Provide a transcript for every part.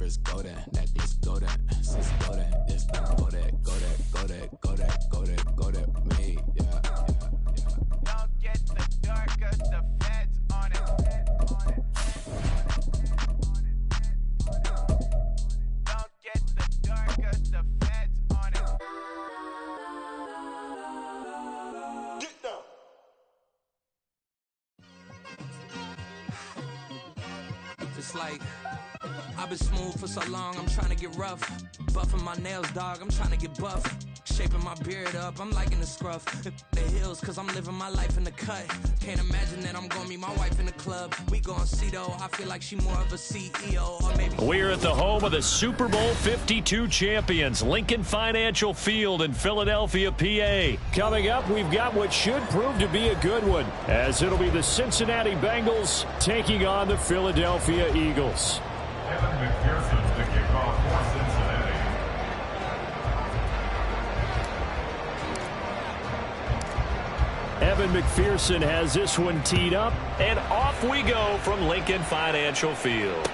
wrist golden, necklace golden, sis golden, this that golden, me, yeah. Don't get the dark 'cause the feds on it. Don't get the dark 'cause the feds on it. Get down. It's like I've been smooth for so long, I'm trying to get rough. Buffing my nails, dog, I'm trying to get buff. Shaping my beard up, I'm liking the scruff. The hills, cause I'm living my life in the cut. Can't imagine that I'm gonna meet my wife in the club. We gon' see though, I feel like she more of a CEO. Or maybe we're at the home of the Super Bowl 52 champions, Lincoln Financial Field in Philadelphia, PA. Coming up, we've got what should prove to be a good one, as it'll be the Cincinnati Bengals taking on the Philadelphia Eagles. Evan McPherson to kick off for Cincinnati. Evan McPherson has this one teed up, and off we go from Lincoln Financial Field.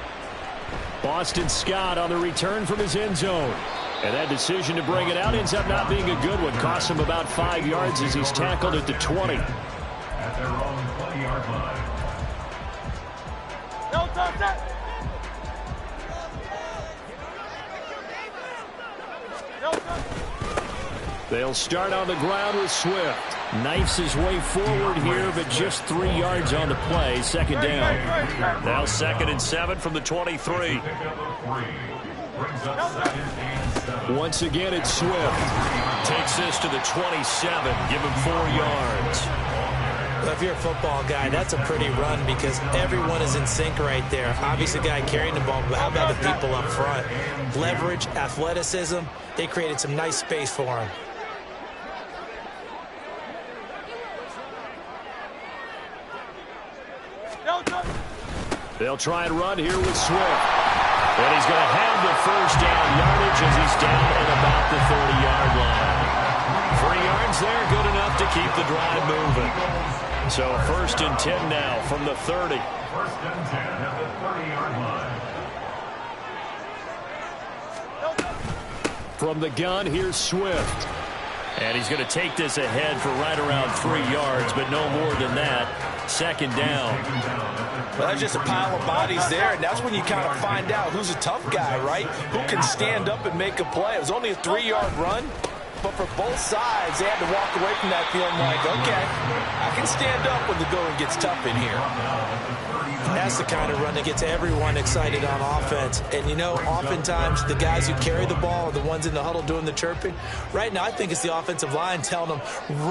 Boston Scott on the return from his end zone. And that decision to bring it out ends up not being a good one. Costs him about 5 yards as he's tackled at the 20. At their own 20-yard line. No touch that. They'll start on the ground with Swift. Knifes his way forward here, but just 3 yards on the play. Second down. Now 2nd and 7 from the 23. Once again, it's Swift. Takes this to the 27. Give him 4 yards. Well, if you're a football guy, that's a pretty run because everyone is in sync right there. Obviously, the guy carrying the ball, but how about the people up front? Leverage, athleticism, they created some nice space for him. They'll try and run here with Swift. And he's going to have the first down yardage as he's down at about the 30-yard line. 3 yards there, good enough to keep the drive moving. So 1st and 10 now from the 30. 1st and 10 at the 30-yard line. From the gun, here's Swift. And he's going to take this ahead for right around 3 yards, but no more than that. 2nd down. Well, that's just a pile of bodies there, and that's when you kind of find out who's a tough guy, right? Who can stand up and make a play. It was only a 3-yard run, but for both sides, they had to walk away from that feeling like, okay, I can stand up when the going gets tough in here. That's the kind of run that gets everyone excited on offense. And, you know, oftentimes the guys who carry the ball are the ones in the huddle doing the chirping. Right now, I think it's the offensive line telling them,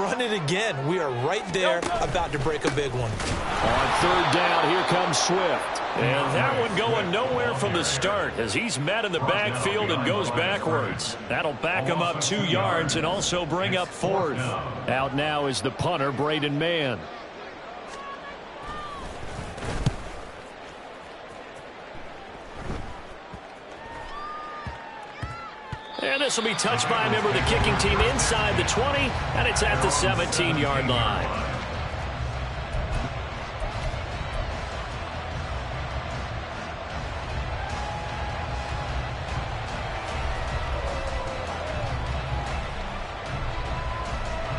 run it again. We are right there about to break a big one. On 3rd down, here comes Swift. And that one going nowhere from the start as he's met in the backfield and goes backwards. That'll back him up 2 yards and also bring up 4th. Out now is the punter, Braden Mann. And this will be touched by a member of the kicking team inside the 20, and it's at the 17-yard line.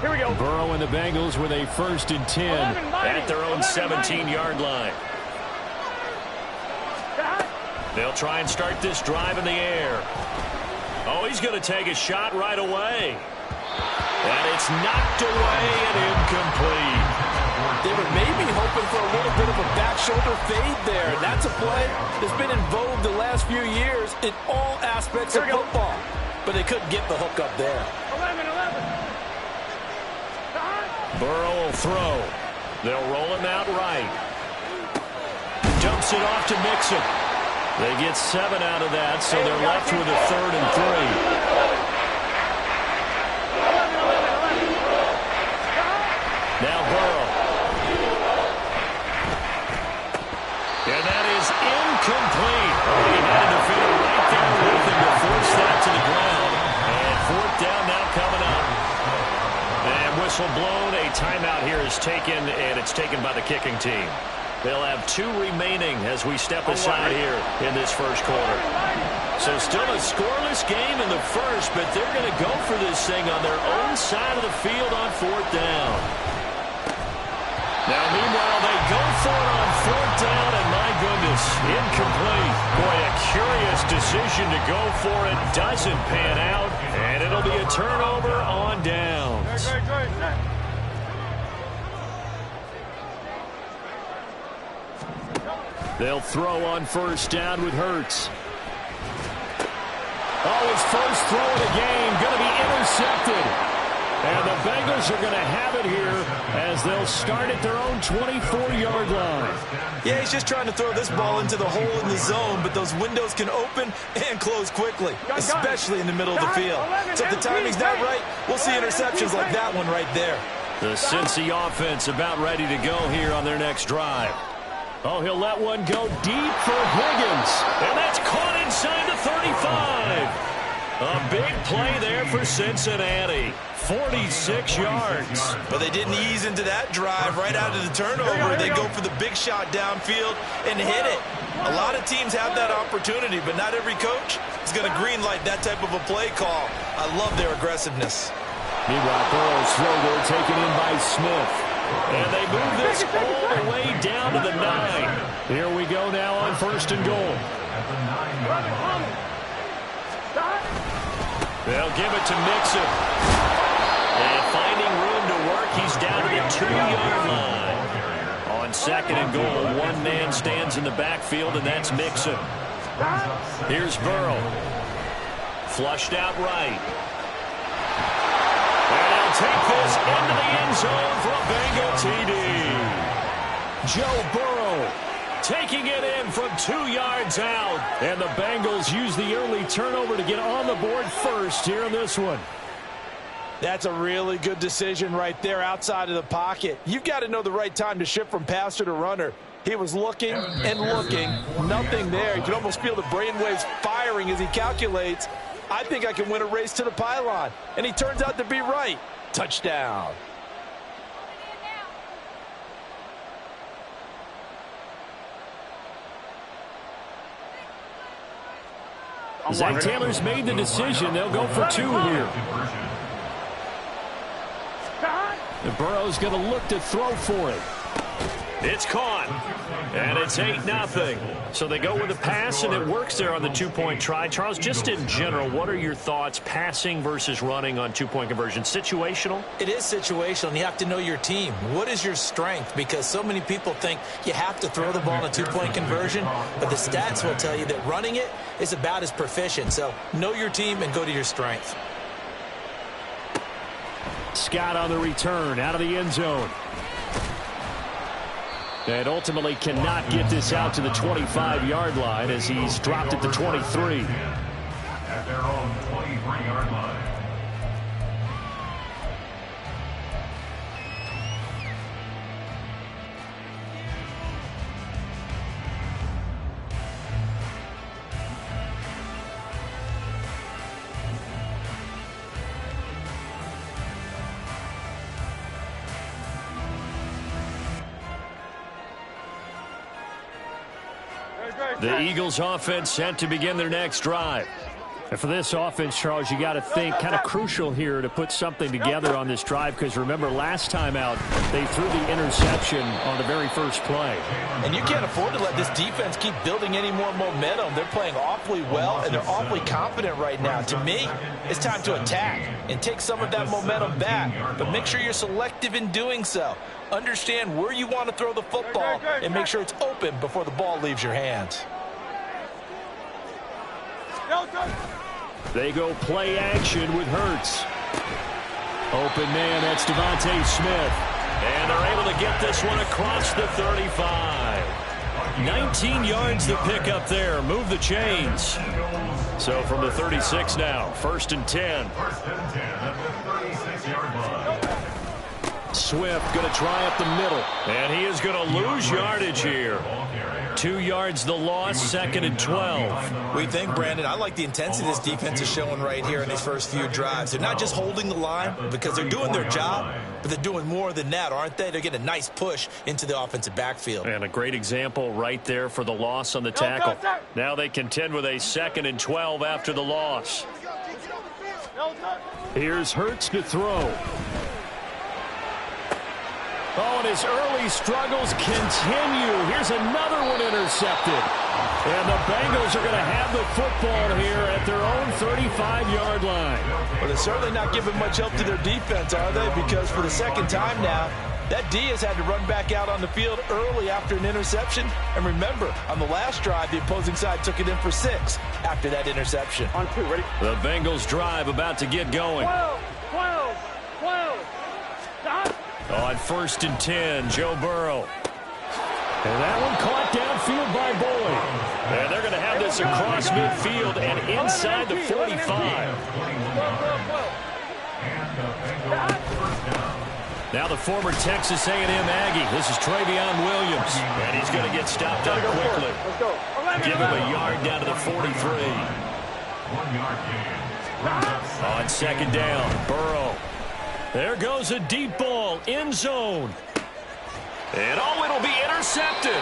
Here we go. Burrow and the Bengals with a 1st and 10 at their own 17-yard line. They'll try and start this drive in the air. Oh, he's going to take a shot right away. And it's knocked away and incomplete. They were maybe hoping for a little bit of a back shoulder fade there. That's a play that's been in vogue the last few years in all aspects of football. But they couldn't get the hook up there. 11. Burrow will throw. They'll roll him out right. Dumps it off to Mixon. They get 7 out of that, so they're left with a 3rd and 3. Now Burrow. And that is incomplete. He had a defender right there with him to force that to the ground. And 4th down now coming up. And whistle blown. A timeout here is taken, and it's taken by the kicking team. They'll have 2 remaining as we step aside here in this first quarter. So still a scoreless game in the first, but they're going to go for this thing on their own side of the field on 4th down. Now, meanwhile, they go for it on 4th down, and my goodness, incomplete. Boy, a curious decision to go for it. Doesn't pan out, and it'll be a turnover on downs. They'll throw on 1st down with Hurts. Oh, his first throw of the game going to be intercepted. And the Bengals are going to have it here as they'll start at their own 24-yard line. Yeah, he's just trying to throw this ball into the hole in the zone, but those windows can open and close quickly, especially in the middle of the field. So if the timing's not right, we'll see interceptions like that one right there. The Cincy offense about ready to go here on their next drive. Oh, he'll let one go deep for Higgins. And that's caught inside the 35. A big play there for Cincinnati. 46 yards. But they didn't ease into that drive right out of the turnover. They go for the big shot downfield and hit it. A lot of teams have that opportunity, but not every coach is going to greenlight that type of a play call. I love their aggressiveness. Meanwhile, Burrow's throw there taken in by Smith. And they move this all the way down to the 9. Here we go now on 1st and goal. They'll give it to Mixon. And finding room to work, he's down to the 2-yard line. On 2nd and goal, one man stands in the backfield, and that's Mixon. Here's Burrow. Flushed out right. And they'll take this into the end zone for a Bengal TD. Joe Burrow taking it in from 2 yards out. And the Bengals use the early turnover to get on the board first here in this one. That's a really good decision right there outside of the pocket. You've got to know the right time to shift from passer to runner. He was looking and looking. Nothing there. You can almost feel the brainwaves firing as he calculates. I think I can win a race to the pylon. And he turns out to be right. Touchdown. Zach Taylor's made the decision. They'll go for 2 here. And Burrow's going to look to throw for it. It's caught. And it's 8-0. So they go with a pass, and it works there on the 2-point try. Charles, just in general, what are your thoughts passing versus running on 2-point conversion? Situational? It is situational, and you have to know your team. What is your strength? Because so many people think you have to throw the ball in a 2-point conversion, but the stats will tell you that running it is about as proficient. So know your team and go to your strength. Scott on the return out of the end zone. And ultimately cannot get this out to the 25-yard line as he's dropped at the 23. At their own 23-yard line. The Eagles offense set to begin their next drive. And for this offense, Charles, you got to think kind of crucial here to put something together on this drive, because remember last time out they threw the interception on the very first play. And you can't afford to let this defense keep building any more momentum. They're playing awfully well, and they're awfully confident right now. To me, it's time to attack and take some of that momentum back, but make sure you're selective in doing so. Understand where you want to throw the football and make sure it's open before the ball leaves your hands. They go play action with Hurts. Open man, that's Devontae Smith. And they're able to get this one across the 35. 19 yards to pick up there. Move the chains. So from the 36 now, 1st and 10. Swift going to try up the middle. And he is going to lose yardage here. 2 yards the loss, 2nd and 12. We think, Brandon, I like the intensity this defense is showing right here in these first few drives. They're not just holding the line because they're doing their job, but they're doing more than that, aren't they? They're getting a nice push into the offensive backfield. And a great example right there for the loss on the tackle. Now they contend with a 2nd and 12 after the loss. Here's Hurts to throw. Oh, and his early struggles continue. Here's another one intercepted. And the Bengals are going to have the football here at their own 35-yard line. Well, they're certainly not giving much help to their defense, are they? Because for the second time now, that D has had to run back out on the field early after an interception. And remember, on the last drive, the opposing side took it in for 6 after that interception. On 2, ready? The Bengals drive about to get going. 12. Stop. On 1st and 10, Joe Burrow. And that one caught downfield by Boyd. And they're going to have this across midfield and inside the 45. Now the former Texas A&M Aggie. This is Travion Williams. And he's going to get stopped up quickly. Give him a yard down to the 43. 1 yard gain. On 2nd down, Burrow. There goes a deep ball, end zone. And it'll be intercepted.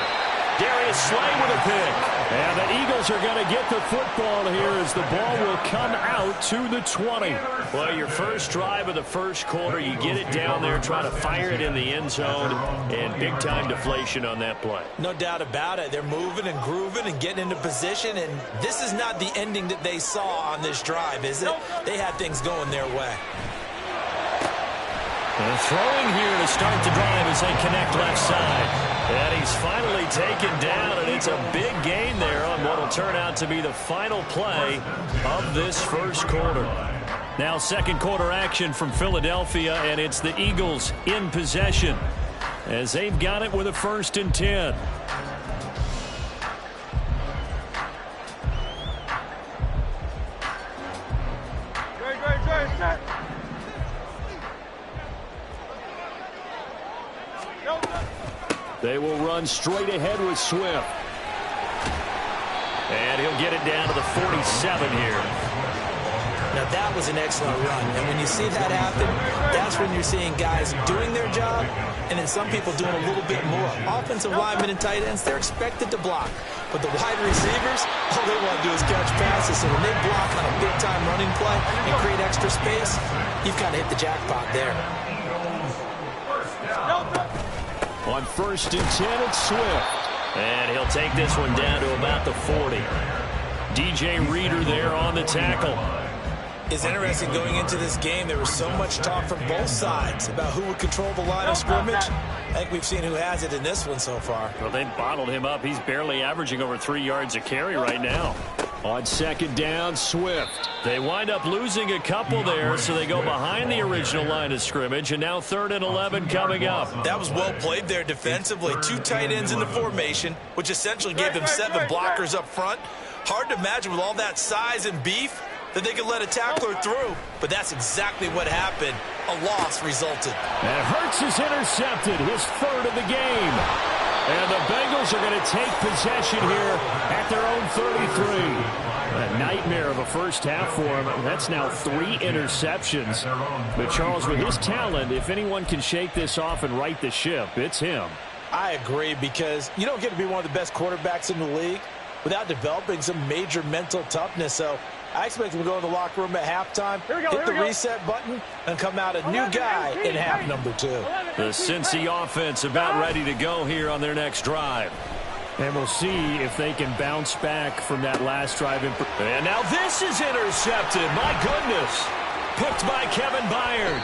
Darius Slay with a pick. And the Eagles are going to get the football here as the ball will come out to the 20. Well, your first drive of the first quarter, you get it down there, try to fire it in the end zone, and big-time deflation on that play. No doubt about it. They're moving and grooving and getting into position, and this is not the ending that they saw on this drive, is it? They had things going their way. And throwing here to start the drive as they connect left side. And he's finally taken down, and it's a big gain there on what will turn out to be the final play of this first quarter. Now second quarter action from Philadelphia, and it's the Eagles in possession as they've got it with a 1st and 10. They will run straight ahead with Swift. And he'll get it down to the 47 here. Now that was an excellent run. And when you see that happen, that's when you're seeing guys doing their job and then some people doing a little bit more. Offensive linemen and tight ends, they're expected to block. But the wide receivers, all they want to do is catch passes. So when they block on a big-time running play and create extra space, you've kind of hit the jackpot there. On 1st and 10, it's Swift. And he'll take this one down to about the 40. DJ Reader there on the tackle. It's interesting going into this game. There was so much talk from both sides about who would control the line of scrimmage. I think we've seen who has it in this one so far. Well, they bottled him up. He's barely averaging over 3 yards a carry right now. On 2nd down, Swift. They wind up losing a couple there, so they go behind the original line of scrimmage, and now 3rd and 11 coming up. That was well played there defensively. 2 tight ends in the formation, which essentially gave them 7 blockers up front. Hard to imagine with all that size and beef that they could let a tackler through, but that's exactly what happened. A loss resulted. And Hurts is intercepted, his 3rd of the game. And the Bengals are going to take possession here at their own 33. A nightmare of a first half for him. That's now 3 interceptions. But Charles, with his talent, if anyone can shake this off and right the ship, it's him. I agree, because you don't get to be one of the best quarterbacks in the league without developing some major mental toughness. So I expect him to go in the locker room at halftime, hit the reset button, and come out a new guy in half number 2. The Cincy offense about ready to go here on their next drive. And we'll see if they can bounce back from that last drive. And now this is intercepted. My goodness. Picked by Kevin Byard.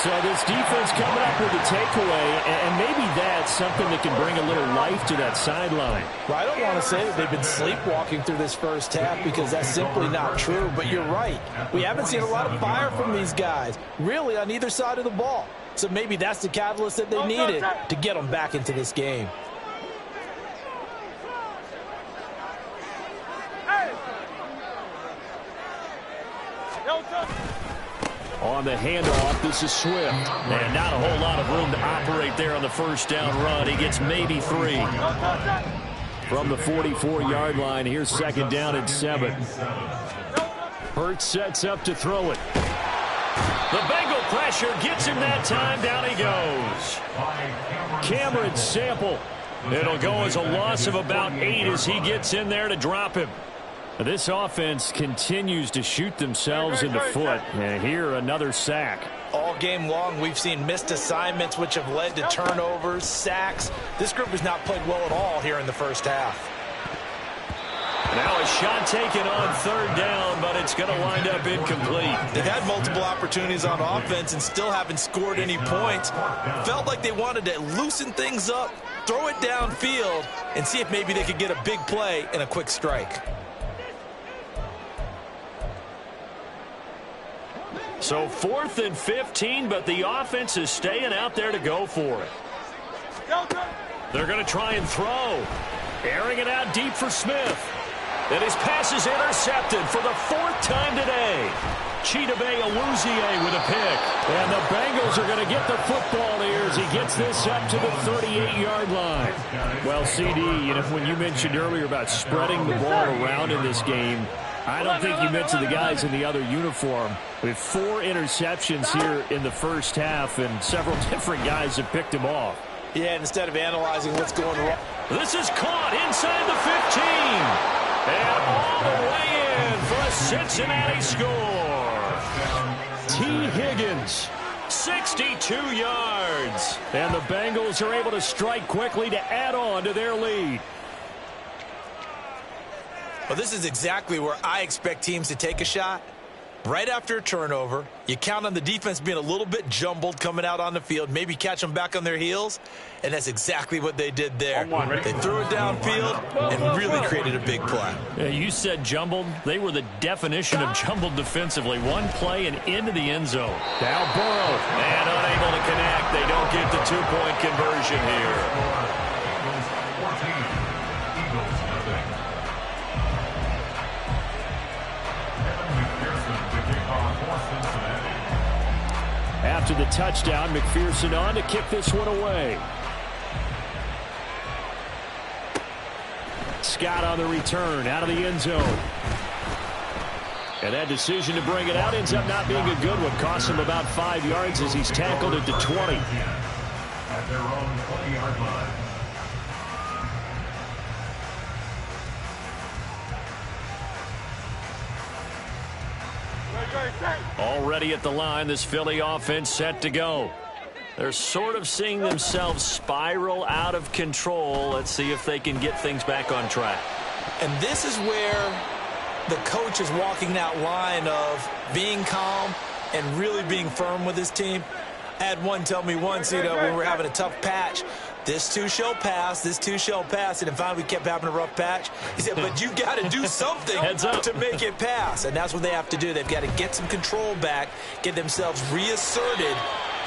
So this defense coming up with a takeaway, and maybe that's something that can bring a little life to that sideline. Well, I don't want to say that they've been sleepwalking through this first half, because that's simply not true. But you're right. We haven't seen a lot of fire from these guys, really, on either side of the ball. So maybe that's the catalyst that they needed to get them back into this game. On the handoff, this is Swift. And not a whole lot of room to operate there on the first down run. He gets maybe 3. from the 44-yard line. Here's 2nd down and 7. Hurts sets up to throw it. The Bengal pressure gets him that time. Down he goes. Cameron Sample. It'll go as a loss of about 8 as he gets in there to drop him. This offense continues to shoot themselves in the foot. And here, another sack. All game long, we've seen missed assignments, which have led to turnovers, sacks. This group has not played well at all here in the first half. Now a shot taken on 3rd down, but it's going to wind up incomplete. They've had multiple opportunities on offense and still haven't scored any points. Felt like they wanted to loosen things up, throw it downfield, and see if maybe they could get a big play and a quick strike. So 4th and 15, but the offense is staying out there to go for it. They're going to try and throw. Airing it out deep for Smith. And his pass is intercepted for the 4th time today. Chidobe Awuzie with a pick. And the Bengals are going to get the football here as he gets this up to the 38-yard line. Well, CD, when you mentioned earlier about spreading the ball around in this game, I don't think you mentioned the guys in the other uniform. We have 4 interceptions here in the first half, and several different guys have picked him off. Yeah, instead of analyzing what's going wrong. This is caught inside the 15. And all the way in for a Cincinnati score. T. Higgins, 62 yards. And the Bengals are able to strike quickly to add on to their lead. Well, this is exactly where I expect teams to take a shot. Right after a turnover, you count on the defense being a little bit jumbled coming out on the field, maybe catch them back on their heels, and that's exactly what they did there. They threw it downfield and really created a big play. Yeah, you said jumbled. They were the definition of jumbled defensively. One play and into the end zone. Now Burrow, and unable to connect. They don't get the 2-point conversion here. After the touchdown, McPherson on to kick this one away. Scott on the return, out of the end zone. And that decision to bring it out ends up not being a good one. Costs him about 5 yards as he's tackled at the 20. At their own 20-yard line. Already at the line, this Philly offense set to go. They're sort of seeing themselves spiral out of control. Let's see if they can get things back on track. And this is where the coach is walking that line of being calm and really being firm with his team. I had one tell me once, when we were having a tough patch, this too shall pass, this too shall pass, and then finally we kept having a rough patch. He said, but you got to do something to make it pass, and that's what they have to do. They've got to get some control back, get themselves reasserted,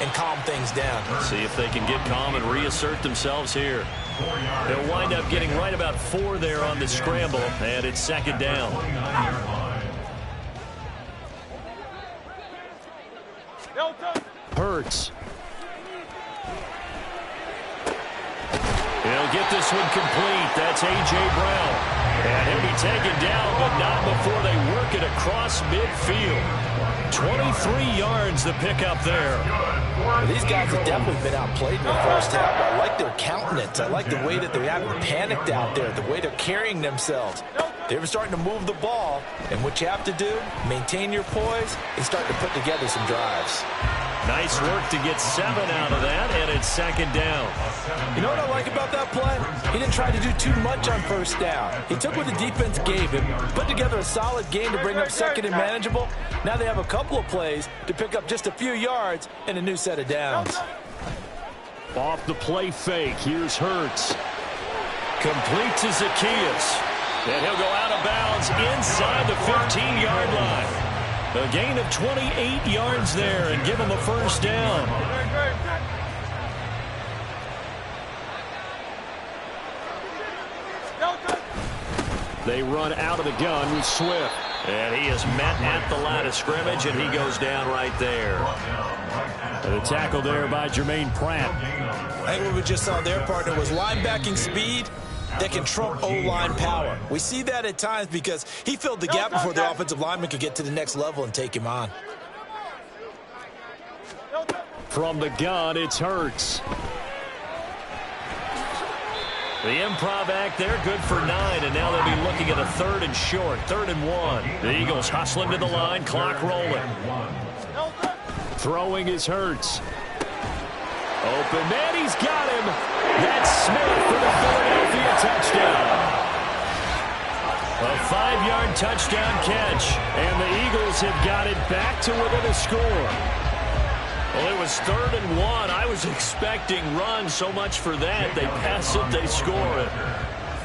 and calm things down. See if they can get calm and reassert themselves here. They'll wind up getting right about 4 there on the scramble, and it's 2nd down. Hurts. He'll get this one complete. That's A.J. Brown. And he'll be taken down, but not before they work it across midfield. 23 yards the pickup there. Well, these guys have definitely been outplayed in the first half. I like their countenance. I like the way that they're having panicked out there, the way they're carrying themselves. They're starting to move the ball, and what you have to do, maintain your poise and start to put together some drives. Nice work to get 7 out of that, and it's 2nd down. You know what I like about that play? He didn't try to do too much on first down. He took what the defense gave him, put together a solid game to bring up 2nd and manageable. Now they have a couple of plays to pick up just a few yards and a new set of downs. Off the play fake, here's Hurts. Complete to Zacchaeus. And he'll go out of bounds inside the 15-yard line. A gain of 28 yards there and give him a first down. They run out of the gun with Swift. And he is met at the line of scrimmage, and he goes down right there. And a tackle there by Jermaine Pratt. I think what we just saw their partner was linebacking speed that can trump O-line power. We see that at times because he filled the gap before the offensive lineman could get to the next level and take him on. From the gun, it's Hurts. The improv act there, good for 9, and now they'll be looking at a 3rd and short, 3rd and 1. The Eagles hustling to the line, clock rolling. Throwing is Hurts. Open, and he's got him. That's Smith for the Philadelphia touchdown. A 5-yard touchdown catch, and the Eagles have got it back to within a score. Well, it was 3rd and 1. I was expecting run, so much for that. They pass it, they score it.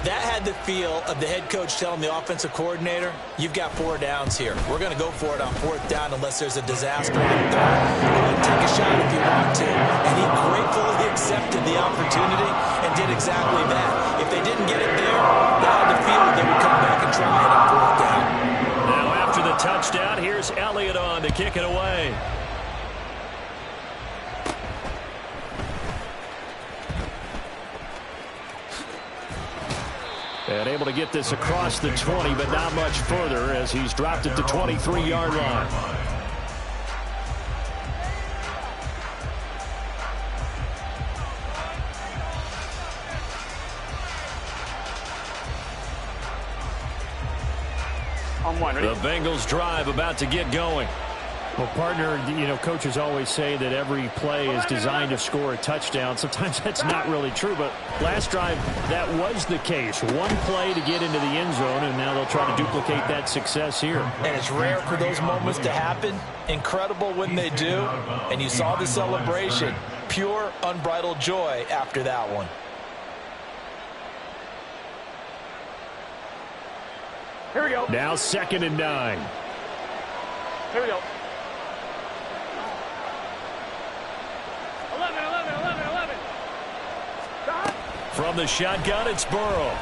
That had the feel of the head coach telling the offensive coordinator, you've got 4 downs here. We're going to go for it on 4th down unless there's a disaster on 3rd. You take a shot if you want to. And he gratefully accepted the opportunity and did exactly that. If they didn't get it there, they had the feel that they would come back and try it on 4th down. Now after the touchdown, here's Elliott on to kick it away. And able to get this across the 20, but not much further as he's dropped at the 23-yard line. The Bengals drive about to get going. Well, partner, you know, coaches always say that every play is designed to score a touchdown. Sometimes that's not really true, but last drive, that was the case. One play to get into the end zone, and now they'll try to duplicate that success here. And it's rare for those moments to happen. Incredible when they do. And you saw the celebration. Pure, unbridled joy after that one. Here we go. Now 2nd and 9. Here we go. 11. Stop. From the shotgun, it's Burrow.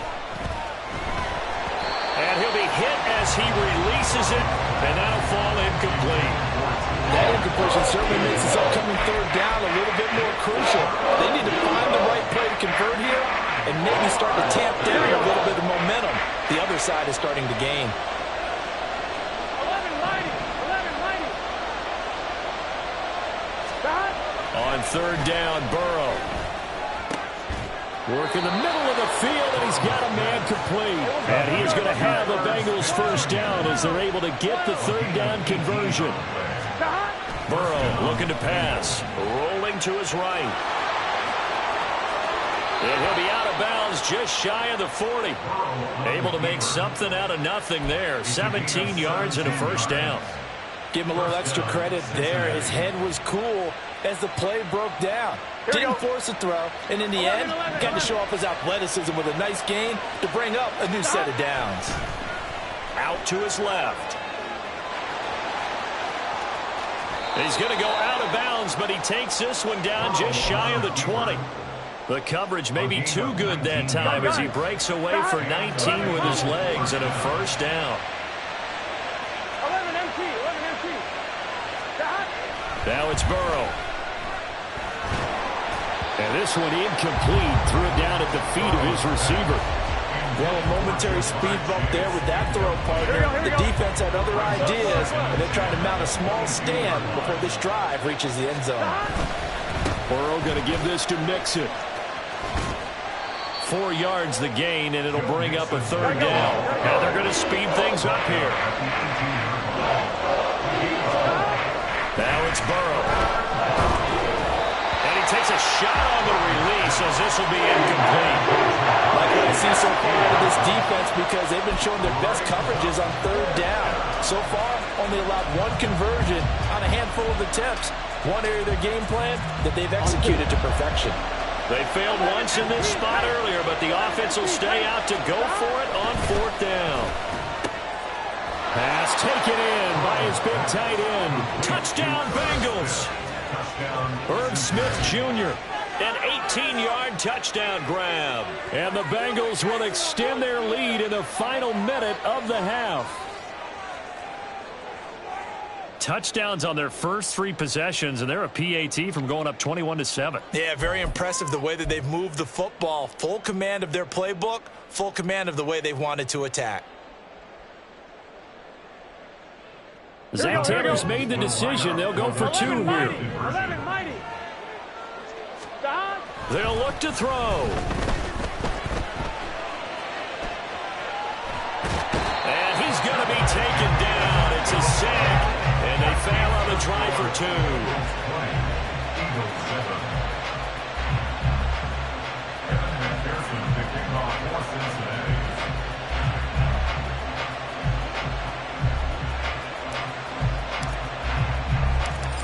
And he'll be hit as he releases it, and that'll fall incomplete. That incompletion certainly makes this upcoming 3rd down a little bit more crucial. They need to find the right play to convert here and maybe start to tamp down a little bit of momentum. The other side is starting to gain. 11 mighty. Stop. On 3rd down, Burrow. Working the middle of the field, and he's got a man complete. And he is going to have the Bengals 1st down as they're able to get the 3rd down conversion. Burrow looking to pass. Rolling to his right. And he'll be out of bounds just shy of the 40. Able to make something out of nothing there. 17 yards and a 1st down. Give him a little extra credit there. His head was cool as the play broke down. Didn't force a throw, and in the end, got to show off his athleticism with a nice gain to bring up a new set of downs. Out to his left. He's going to go out of bounds, but he takes this one down just shy of the 20. The coverage may be too good that time as he breaks away for 19 with his legs and a 1st down. 11 MT. Stop. Now it's Burrow. And this one incomplete. Threw it down at the feet of his receiver. Well, a momentary speed bump there with that throw, partner. The defense had other ideas, and they're trying to mount a small stand before this drive reaches the end zone. Burrow going to give this to Mixon. 4 yards the gain, and it'll bring up a 3rd down. Now they're going to speed things up here. Now it's Burrow. And he takes a shot on the release as this will be incomplete. Like what I see so far out of this defense because they've been showing their best coverages on 3rd down. So far, only allowed 1 conversion on a handful of attempts. One area of their game plan that they've executed to perfection. They failed once in this spot earlier, but the offense will stay out to go for it on 4th down. Pass taken in by his big tight end. Touchdown, Bengals. Irv Smith Jr., an 18-yard touchdown grab. And the Bengals will extend their lead in the final minute of the half. Touchdowns on their first 3 possessions, and they're a PAT from going up 21-7. Yeah, very impressive the way that they've moved the football. Full command of their playbook, full command of the way they've wanted to attack. Zach Taylor's made the decision. They'll go for 2 here. 11, mighty. They'll look to throw. And he's going to be taken down. It's a sack, and they fail on the try for 2.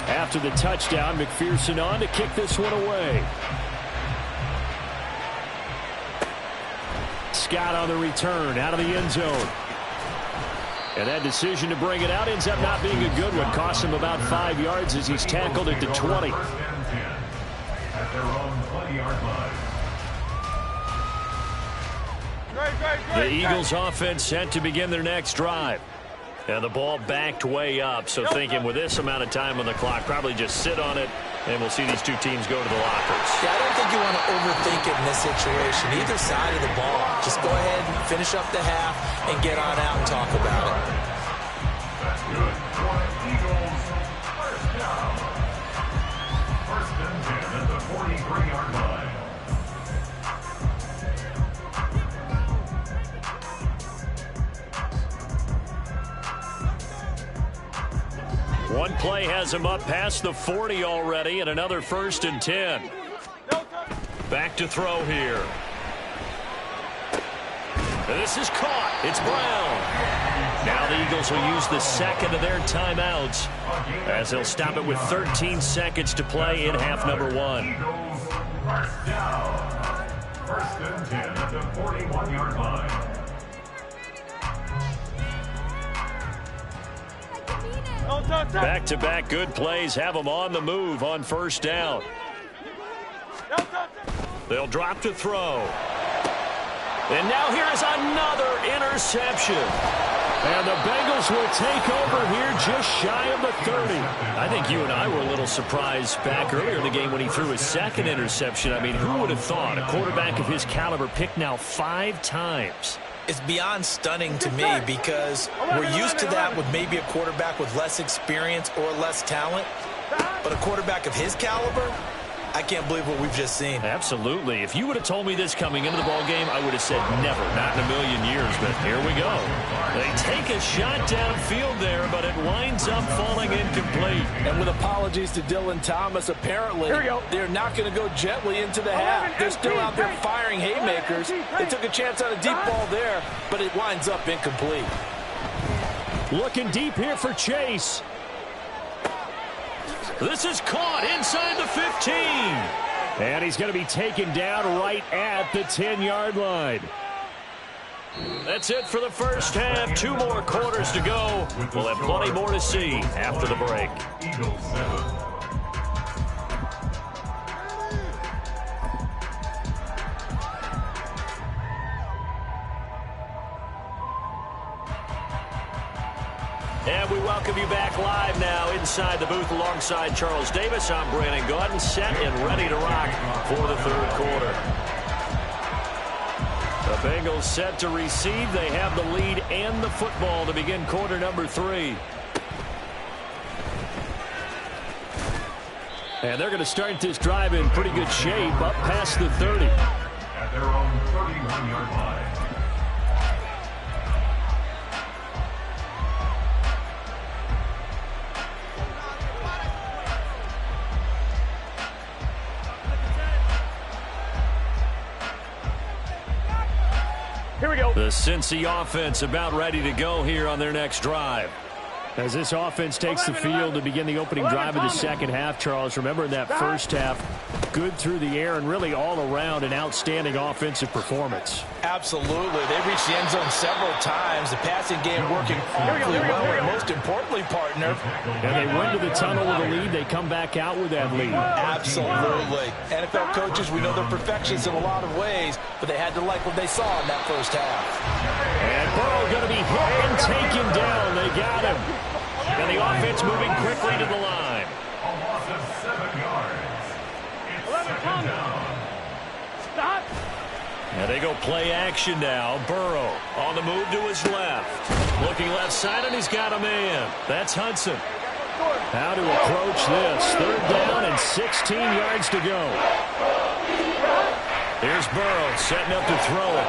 After the touchdown, McPherson on to kick this one away. Scott on the return out of the end zone. And that decision to bring it out ends up not being a good one. Costs him about 5 yards as he's tackled at the 20. At their own 20-yard line. The Eagles offense set to begin their next drive. And the ball backed way up, so thinking with this amount of time on the clock, probably just sit on it, and we'll see these 2 teams go to the lockers. Yeah, I don't think you want to overthink it in this situation. Either side of the ball. Just go ahead and finish up the half and get on out and talk about it. That's good for the Eagles. First down. First and 10 at the 43-yard line. One play has him up past the 40 already, and another 1st and 10. Back to throw here. And this is caught. It's Brown. Now the Eagles will use the second of their timeouts as they'll stop it with 13 seconds to play in half number 1. Eagles, first down. First and 10 at the 41-yard line. Back-to-back good plays have them on the move on first down. They'll drop to throw. And now here is another interception. And the Bengals will take over here just shy of the 30. I think you and I were a little surprised back earlier in the game when he threw his second interception. I mean, who would have thought a quarterback of his caliber picked now 5 times? It's beyond stunning to me because we're used to that with maybe a quarterback with less experience or less talent. But a quarterback of his caliber, I can't believe what we've just seen. Absolutely. If you would have told me this coming into the ballgame, I would have said never, not in a million years. But here we go. They take a shot downfield there, but it winds up falling incomplete. And with apologies to Dylan Thomas, apparently they're not going to go gently into the half. They're still out there firing haymakers. They took a chance on a deep ball there, but it winds up incomplete. Looking deep here for Chase. This is caught inside the 15. And he's going to be taken down right at the 10-yard line. That's it for the first half. 2 more quarters to go. We'll have plenty more to see after the break. Eagles 7. And we welcome you back live now inside the booth alongside Charles Davis. I'm Brandon Gaudin, set and ready to rock for the 3rd quarter. The Bengals set to receive. They have the lead and the football to begin quarter number 3. And they're going to start this drive in pretty good shape up past the 30. At their own 31-yard line. Here we go. The Cincy offense about ready to go here on their next drive. As this offense takes the field to begin the opening drive of the second half, Charles, remember in that first half, good through the air and really all around an outstanding offensive performance. Absolutely. They reached the end zone several times. The passing game working really well, and most importantly, partner. And they went to the tunnel with a lead. They come back out with that lead. Absolutely. NFL coaches, we know they're perfectionists in a lot of ways, but they had to like what they saw in that first half. And Burrow going to be hit and taken down. They got him. And the offense moving quickly to the line. A loss of 7 yards. It's 2nd down. Stop. And they go play action now. Burrow on the move to his left. Looking left side, and he's got a man. That's Hudson. How to approach this. 3rd down and 16 yards to go. Here's Burrow setting up to throw it.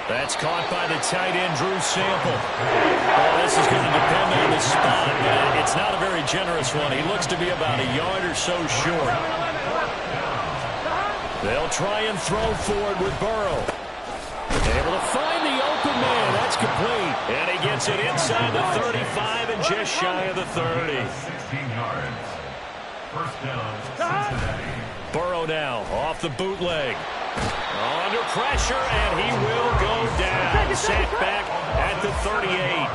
That's caught by the tight end, Drew Sample. Oh, this is going to depend on the spot. It's not a very generous one. He looks to be about a yard or so short. They'll try and throw forward with Burrow. Able to find the open man. That's complete. And he gets it inside the 35 and just shy of the 30. 16 yards. 1st down, Cincinnati. Burrow now off the bootleg. Under pressure, and he will go down. Set back at the 38.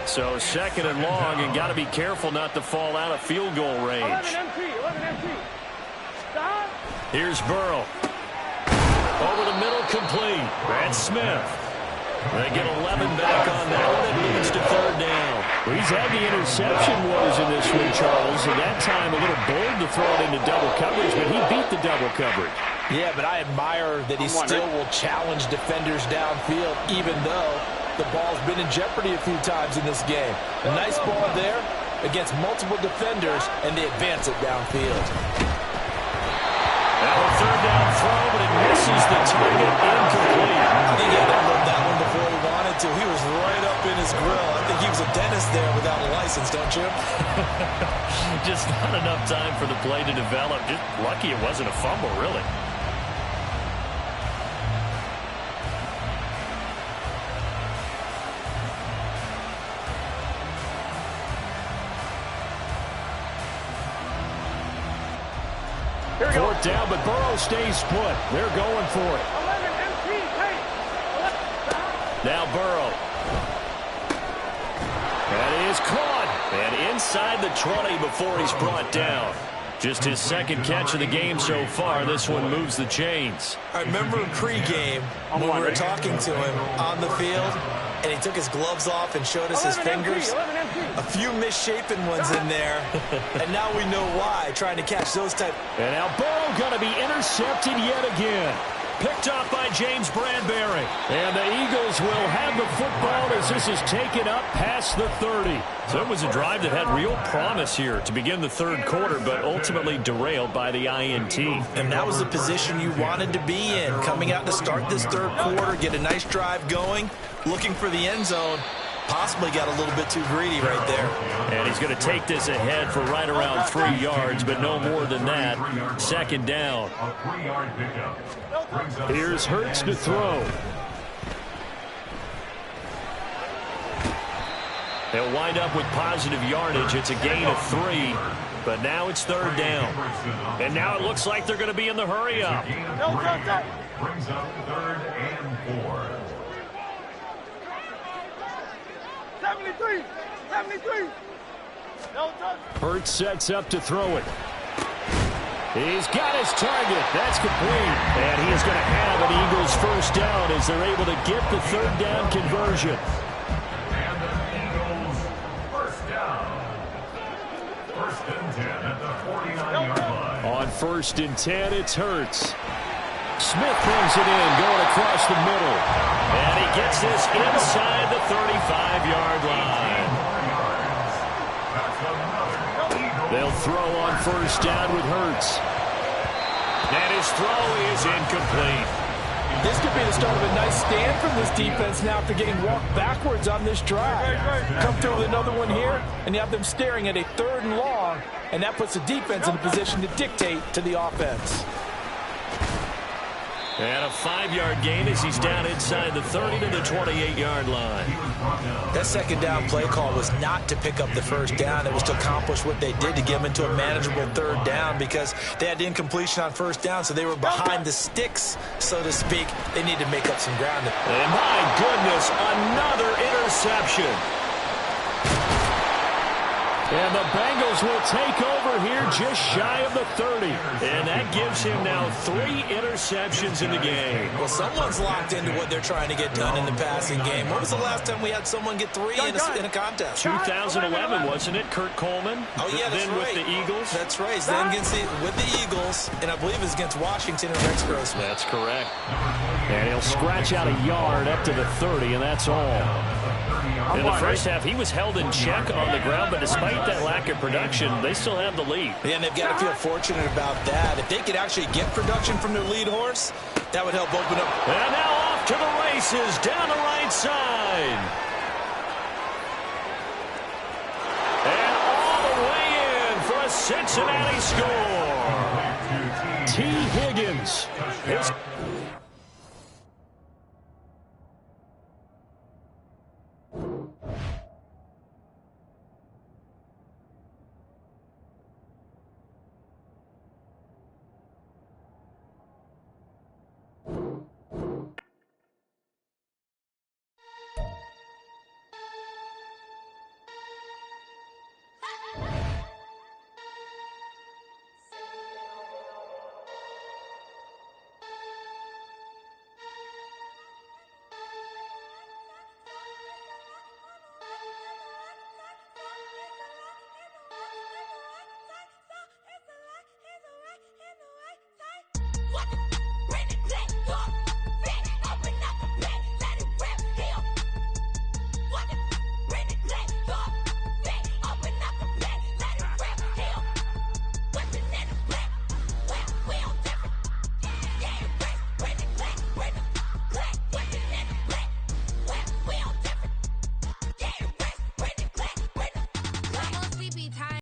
So 2nd and long, and got to be careful not to fall out of field goal range. 11 MT. Stop. Here's Burrow. Over the middle, complete. That's Smith. They get 11 back on that one. It leads to 3rd down. Well, he's had the interception woes in this one, Charles, and that time a little bold to throw it into double coverage, but he beat the double coverage. Yeah, but I admire that he still will challenge defenders downfield, even though the ball's been in jeopardy a few times in this game. A nice ball there against multiple defenders, and they advance it downfield. Now a 3rd down throw, but it misses the target, incomplete. I think he had that one before he wanted to. He was right up in his grill. I think he was a dentist there without a license, don't you? Just not enough time for the play to develop. Just lucky it wasn't a fumble, really. Fourth down, but Burrow stays put. They're going for it. 11 MT. Now Burrow. That is caught. And inside the 20 before he's brought down. Just his 2nd catch of the game so far. This one moves the chains. I remember in pregame when we were talking to him on the field, and he took his gloves off and showed us his fingers. A few misshapen ones in there, and now we know why, trying to catch those type. And now Burrow going to be intercepted yet again. Picked off by James Bradbury. And the Eagles will have the football as this is taken up past the 30. So it was a drive that had real promise here to begin the 3rd quarter, but ultimately derailed by the INT. And that was the position you wanted to be in, coming out to start this 3rd quarter, get a nice drive going, looking for the end zone. Possibly got a little bit too greedy right there. And he's going to take this ahead for right around 3 yards, but no more than that. 2nd down. A 3-yard pickup. Here's Hurts to throw. They'll wind up with positive yardage. It's a gain of 3, but now it's 3rd down. And now it looks like they're going to be in the hurry up. Brings up 3rd and 4. 73. Hurts sets up to throw it. He's got his target. That's complete. And he is going to have an Eagles 1st down as they're able to get the 3rd down conversion. And the Eagles 1st down. 1st and 10 at the 49-yard line. On 1st and 10, it's Hurts. Smith brings it in, going across the middle. And he gets this inside the 35-yard line. They'll throw on 1st down with Hurts. And his throw is incomplete. This could be the start of a nice stand from this defense now after getting walked backwards on this drive. Come through with another one here, and you have them staring at a 3rd and long, and that puts the defense in a position to dictate to the offense. And a 5-yard gain as he's down inside the 30 to the 28-yard line. That 2nd down play call was not to pick up the 1st down. It was to accomplish what they did to get them into a manageable 3rd down because they had incompletion on 1st down, so they were behind the sticks, so to speak. They need to make up some ground. And my goodness, another interception. And the Bengals will take over here just shy of the 30. And that gives him now 3 interceptions in the game. Well, someone's locked into what they're trying to get done in the passing game. When was the last time we had someone get 3 in a contest? 2011, wasn't it, Kurt Coleman? Oh, yeah, that's then right. With the Eagles. That's right. Then with the Eagles, and I believe it's against Washington and Rex Grossman. That's correct. And he'll scratch out a yard up to the 30, and that's all. In the first half, he was held in check on the ground, but despite that lack of production, they still have the lead. Yeah, and they've got to feel fortunate about that. If they could actually get production from their lead horse, that would help open up. And now off to the races down the right side. And all the way in for a Cincinnati score. T. Higgins. What?